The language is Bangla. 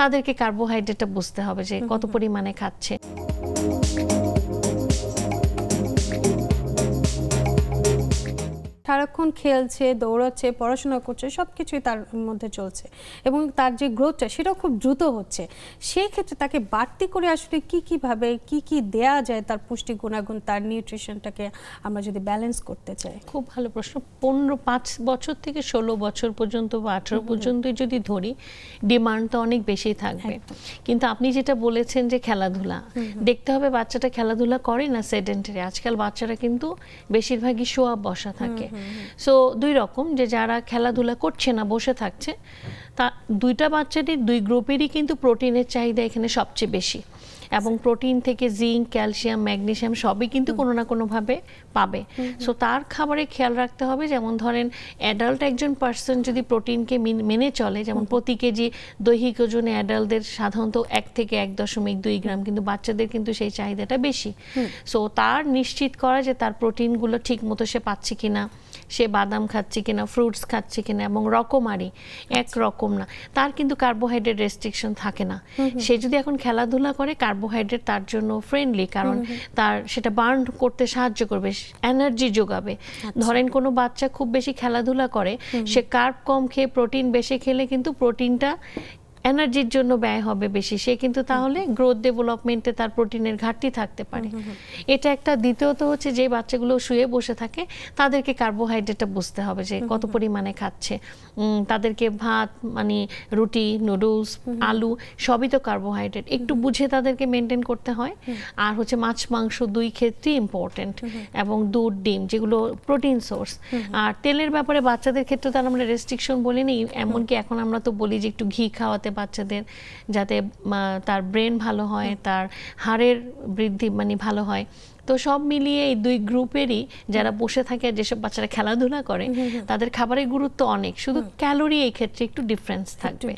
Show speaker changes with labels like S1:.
S1: তাদেরকে কার্বোহাইড্রেটটা বুঝতে হবে যে কত পরিমাণে খাচ্ছে।
S2: সারাক্ষণ খেলছে, দৌড়াচ্ছে, পড়াশোনা করছে, সব কিছুই তার মধ্যে চলছে এবং তার যে গ্রোথটা সেটাও খুব দ্রুত হচ্ছে। সেই ক্ষেত্রে তাকে বাড়তি করে আসলে কীভাবে কি দেয়া যায় তার পুষ্টি গুণাগুণ, তার নিউট্রিশনটাকে আমরা যদি ব্যালেন্স করতে চাই?
S1: খুব ভালো প্রশ্ন। 5 বছর থেকে 16 বছর পর্যন্ত বা 18 পর্যন্ত যদি ধরি, ডিমান্ড তো অনেক বেশি থাকবে। কিন্তু আপনি যেটা বলেছেন যে খেলাধুলা, দেখতে হবে বাচ্চাটা খেলাধুলা করে না সেডেন্টারি। আজকাল বাচ্চারা কিন্তু বেশিরভাগই শোয়া বসা থাকে। সো দুই রকম, যে যারা খেলাধুলা করছে না, বসে থাকছে, তা দুইটা বাচ্চারই, দুই গ্রুপেরই কিন্তু প্রোটিনের চাহিদা এখানে সবচেয়ে বেশি। এবং প্রোটিন থেকে জিঙ্ক, ক্যালসিয়াম, ম্যাগনেসিয়াম সবই কিন্তু কোনো না কোনোভাবে পাবে। সো তার খাবারে খেয়াল রাখতে হবে। যেমন ধরেন অ্যাডাল্ট একজন পার্সন যদি প্রোটিনকে মেনে চলে, যেমন প্রতি কেজি দৈহিক ওজনে অ্যাডাল্টদের সাধারণত 1 থেকে 1.2 গ্রাম, কিন্তু বাচ্চাদের কিন্তু সেই চাহিদাটা বেশি। সো তার নিশ্চিত করা যে তার প্রোটিনগুলো ঠিক মতো সে পাচ্ছে কিনা, সে বাদাম খাচ্ছে কিনা, ফ্রুটস খাচ্ছে কিনা, এবং রকমারি একরকম না। তার কিন্তু কার্বোহাইড্রেট রেস্ট্রিকশন থাকে না। সে যদি এখন খেলাধুলা করে, কার্বোহাইড্রেট তার জন্য ফ্রেন্ডলি, কারণ তার সেটা বার্ন করতে সাহায্য করবে, এনার্জি যোগাবে। ধরেন কোনো বাচ্চা খুব বেশি খেলাধুলা করে, সে কার্ব কম খেয়ে প্রোটিন বেশি খেলে কিন্তু প্রোটিনটা এনার্জির জন্য ব্যয় হবে বেশি, সে কিন্তু তাহলে গ্রোথ ডেভেলপমেন্টে তার প্রোটিনের ঘাটতি থাকতে পারে। এটা একটা। দ্বিতীয়ত হচ্ছে, যে বাচ্চাগুলো শুয়ে বসে থাকে তাদেরকে কার্বোহাইড্রেটটা বুঝতে হবে যে কত পরিমাণে খাচ্ছে। তাদেরকে ভাত, মানে রুটি, নুডলস, আলু সবই তো কার্বোহাইড্রেট, একটু বুঝে তাদেরকে মেনটেন করতে হয়। আর হচ্ছে মাছ, মাংস দুই ক্ষেত্রেই ইম্পর্টেন্ট, এবং দুধ, ডিম যেগুলো প্রোটিন সোর্স। আর তেলের ব্যাপারে বাচ্চাদের ক্ষেত্রে তো আমরা রেস্ট্রিকশন বলিনি, এমনকি এখন আমরা তো বলি যে একটু ঘি খাওয়াতে বাচ্চাদের, যাতে তার ব্রেন ভালো হয়, তার হাড়ের বৃদ্ধি মানে ভালো হয়। তো সব মিলিয়ে এই দুই গ্রুপেরই, যারা বসে থাকে আর যেসব বাচ্চারা খেলাধুলা করে, তাদের খাবারের গুরুত্ব অনেক, শুধু ক্যালোরি এই ক্ষেত্রে একটু ডিফারেন্স থাকবে।